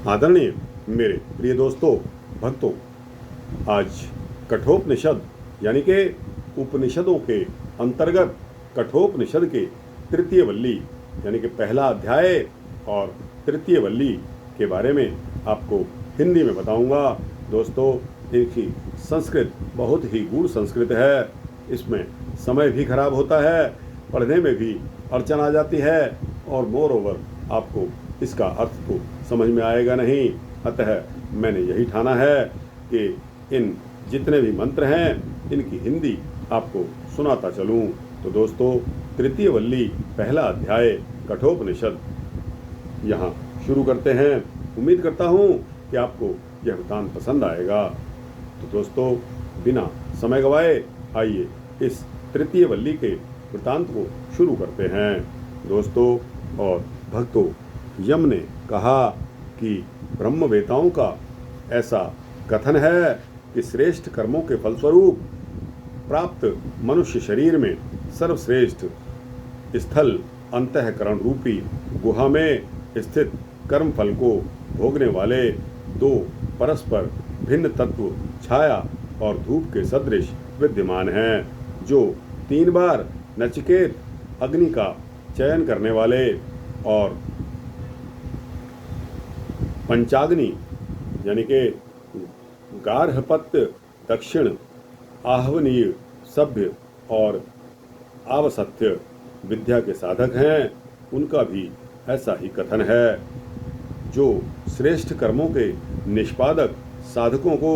आदरणीय मेरे प्रिय दोस्तों, भक्तों, आज कठोपनिषद यानी के उपनिषदों के अंतर्गत कठोपनिषद के तृतीय वल्ली यानी कि पहला अध्याय और तृतीय वल्ली के बारे में आपको हिंदी में बताऊंगा। दोस्तों, इनकी संस्कृत बहुत ही गूढ़ संस्कृत है। इसमें समय भी खराब होता है, पढ़ने में भी अड़चन आ जाती है और मोर ओवर आपको इसका अर्थ तो समझ में आएगा नहीं। अतः मैंने यही ठाना है कि इन जितने भी मंत्र हैं इनकी हिंदी आपको सुनाता चलूं। तो दोस्तों, तृतीय वल्ली पहला अध्याय कठोपनिषद यहाँ शुरू करते हैं। उम्मीद करता हूँ कि आपको यह वृत्तांत पसंद आएगा। तो दोस्तों, बिना समय गवाए आइए इस तृतीय वल्ली के वृत्तांत को शुरू करते हैं। दोस्तों और भक्तों, यम ने कहा कि ब्रह्मवेताओं का ऐसा कथन है कि श्रेष्ठ कर्मों के फलस्वरूप प्राप्त मनुष्य शरीर में सर्वश्रेष्ठ स्थल अंतःकरण रूपी गुहा में स्थित कर्म फल को भोगने वाले दो परस्पर भिन्न तत्व छाया और धूप के सदृश विद्यमान हैं, जो 3 बार नचिकेत अग्नि का चयन करने वाले और पंचाग्नि यानी के गार्हपत्य, दक्षिण, आहवनीय, सभ्य और आवसत्य विद्या के साधक हैं, उनका भी ऐसा ही कथन है। जो श्रेष्ठ कर्मों के निष्पादक साधकों को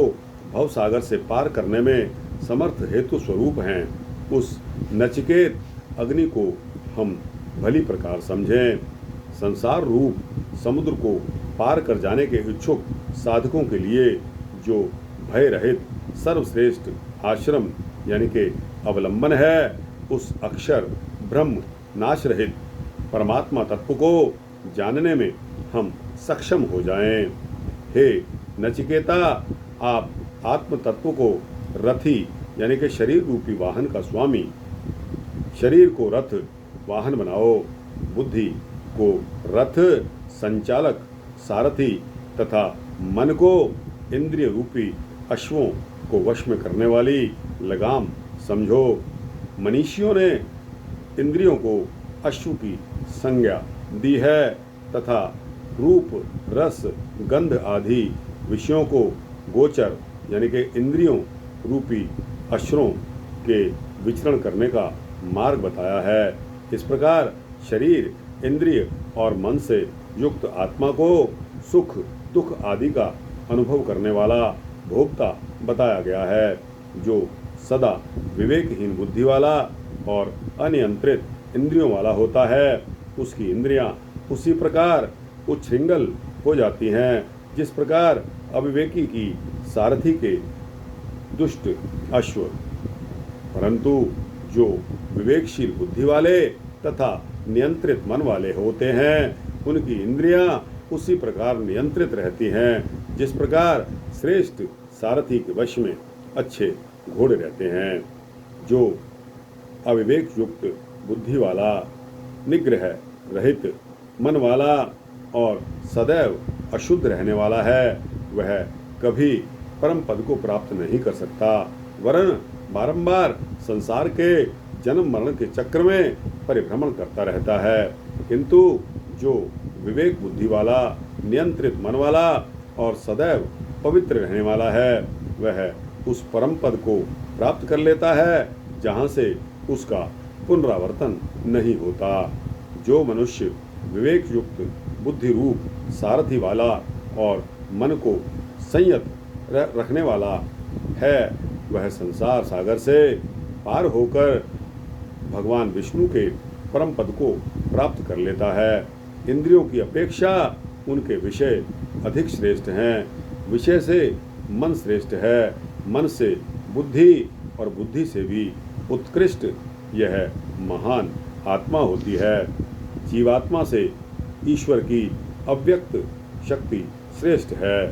भवसागर से पार करने में समर्थ हेतु स्वरूप हैं, उस नचिकेत अग्नि को हम भली प्रकार समझें। संसार रूप समुद्र को पार कर जाने के इच्छुक साधकों के लिए जो भय रहित सर्वश्रेष्ठ आश्रम यानी के अवलंबन है, उस अक्षर ब्रह्म नाश रहित परमात्मा तत्व को जानने में हम सक्षम हो जाएं। हे नचिकेता, आप आत्म तत्व को रथी यानी कि शरीर रूपी वाहन का स्वामी, शरीर को रथ वाहन बनाओ, बुद्धि को रथ संचालक सारथी तथा मन को इंद्रिय रूपी अश्वों को वश में करने वाली लगाम समझो। मनीषियों ने इंद्रियों को अश्व की संज्ञा दी है तथा रूप, रस, गंध आदि विषयों को गोचर यानी कि इंद्रियों रूपी अश्वों के विचरण करने का मार्ग बताया है। इस प्रकार शरीर, इंद्रिय और मन से युक्त आत्मा को सुख, दुख आदि का अनुभव करने वाला भोक्ता बताया गया है, जो सदा विवेकहीन बुद्धि वाला और अनियंत्रित इंद्रियों वाला होता है। उसकी इंद्रियां उसी प्रकार उच्छृंगल हो जाती हैं जिस प्रकार अविवेकी की सारथी के दुष्ट अश्व। परंतु जो विवेकशील बुद्धि वाले तथा नियंत्रित मन वाले होते हैं, उनकी इंद्रियां उसी प्रकार नियंत्रित रहती हैं जिस प्रकार श्रेष्ठ सारथी के वश में अच्छे घोड़े रहते हैं। जो अविवेक युक्त बुद्धि वाला, निग्रह रहित मन वाला और सदैव अशुद्ध रहने वाला है, वह कभी परम पद को प्राप्त नहीं कर सकता, वरन बारंबार संसार के जन्म मरण के चक्र में परिभ्रमण करता रहता है। किंतु जो विवेक बुद्धि वाला, नियंत्रित मन वाला और सदैव पवित्र रहने वाला है, वह उस परम पद को प्राप्त कर लेता है जहाँ से उसका पुनरावर्तन नहीं होता। जो मनुष्य विवेक युक्त बुद्धि रूप सारथी वाला और मन को संयत रखने वाला है, वह संसार सागर से पार होकर भगवान विष्णु के परम पद को प्राप्त कर लेता है। इंद्रियों की अपेक्षा उनके विषय अधिक श्रेष्ठ हैं, विषय से मन श्रेष्ठ है, मन से बुद्धि और बुद्धि से भी उत्कृष्ट यह महान आत्मा होती है। जीवात्मा से ईश्वर की अव्यक्त शक्ति श्रेष्ठ है।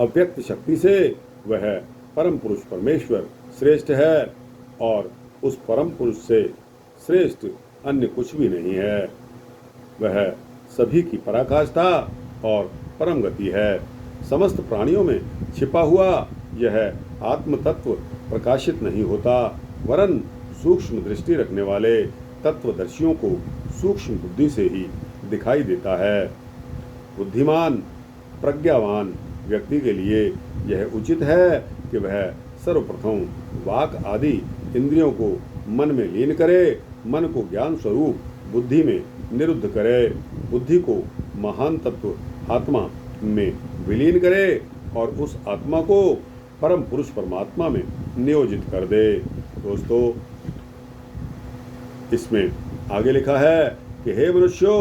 अव्यक्त शक्ति से वह परम पुरुष परमेश्वर श्रेष्ठ है और उस परम पुरुष से श्रेष्ठ अन्य कुछ भी नहीं है। वह सभी की पराकाष्ठा और परम गति है। समस्त प्राणियों में छिपा हुआ यह आत्म तत्व प्रकाशित नहीं होता, वरन सूक्ष्म दृष्टि रखने वाले तत्वदर्शियों को सूक्ष्म बुद्धि से ही दिखाई देता है। बुद्धिमान प्रज्ञावान व्यक्ति के लिए यह उचित है कि वह सर्वप्रथम वाक आदि इंद्रियों को मन में लीन करे, मन को ज्ञान स्वरूप बुद्धि में निरुद्ध करे, बुद्धि को महान तत्व आत्मा में विलीन करे और उस आत्मा को परम पुरुष परमात्मा में नियोजित कर दे। दोस्तों, इसमें आगे लिखा है कि हे मनुष्यों,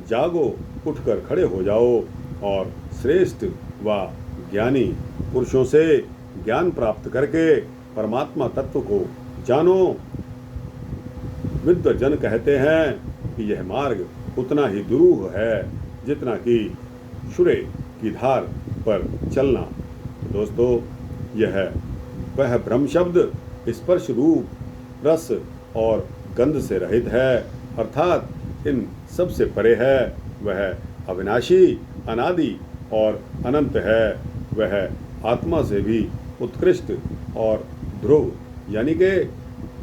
जागो, उठकर खड़े हो जाओ और श्रेष्ठ व ज्ञानी पुरुषों से ज्ञान प्राप्त करके परमात्मा तत्व को जानो। विद्वजन कहते हैं कि यह मार्ग उतना ही दुरूह है जितना कि शुरे की धार पर चलना। दोस्तों, यह वह ब्रह्म शब्द स्पर्श रूप रस और गंध से रहित है, अर्थात इन सब से परे है। वह अविनाशी, अनादि और अनंत है। वह आत्मा से भी उत्कृष्ट और ध्रुव यानी कि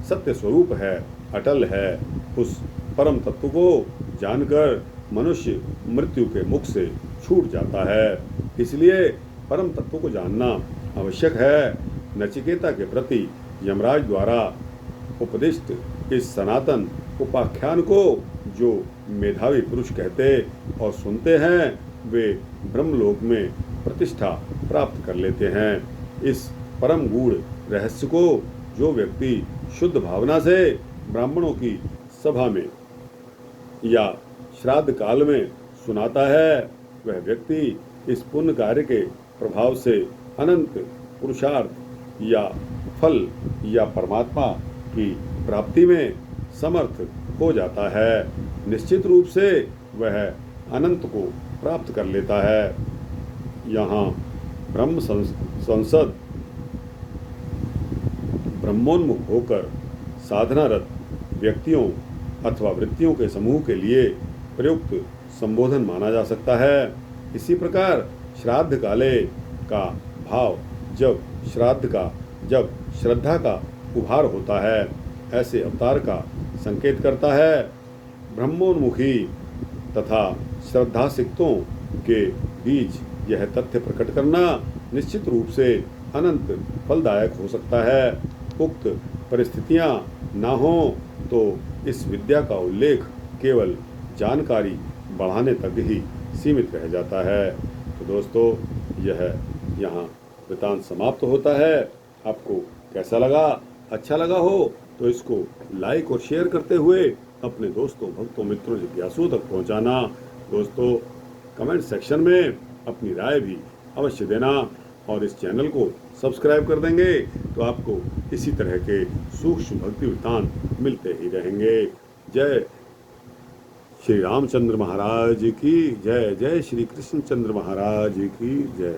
सत्य स्वरूप है, अटल है। उस परम तत्व को जानकर मनुष्य मृत्यु के मुख से छूट जाता है। इसलिए परम तत्व को जानना आवश्यक है। नचिकेता के प्रति यमराज द्वारा उपदिष्ट इस सनातन उपाख्यान को जो मेधावी पुरुष कहते और सुनते हैं, वे ब्रह्मलोक में प्रतिष्ठा प्राप्त कर लेते हैं। इस परम गूढ़ रहस्य को जो व्यक्ति शुद्ध भावना से ब्राह्मणों की सभा में या श्राद्ध काल में सुनाता है, वह व्यक्ति इस पुण्य कार्य के प्रभाव से अनंत पुरुषार्थ या फल या परमात्मा की प्राप्ति में समर्थ हो जाता है। निश्चित रूप से वह अनंत को प्राप्त कर लेता है। यहाँ ब्रह्म संसद ब्रह्मोन्मुख होकर साधनारत व्यक्तियों अथवा वृत्तियों के समूह के लिए प्रयुक्त संबोधन माना जा सकता है। इसी प्रकार श्राद्ध काले का भाव जब श्रद्धा का उभार होता है, ऐसे अवतार का संकेत करता है। ब्रह्मोन्मुखी तथा श्रद्धासिक्तों के बीच यह तथ्य प्रकट करना निश्चित रूप से अनंत फलदायक हो सकता है। उक्त परिस्थितियां ना हो तो इस विद्या का उल्लेख केवल जानकारी बढ़ाने तक ही सीमित रह जाता है। तो दोस्तों, यह यहाँ वृतांत समाप्त होता है। आपको कैसा लगा? अच्छा लगा हो तो इसको लाइक और शेयर करते हुए अपने दोस्तों, भक्तों, मित्रों, जिज्ञासुओं तक पहुँचाना। दोस्तों, कमेंट सेक्शन में अपनी राय भी अवश्य देना और इस चैनल को सब्सक्राइब कर देंगे तो आपको इसी तरह के सूक्ष्म भक्ति वृत्तांत मिलते ही रहेंगे। जय श्री रामचंद्र महाराज की जय। जय श्री कृष्णचंद्र महाराज की जय।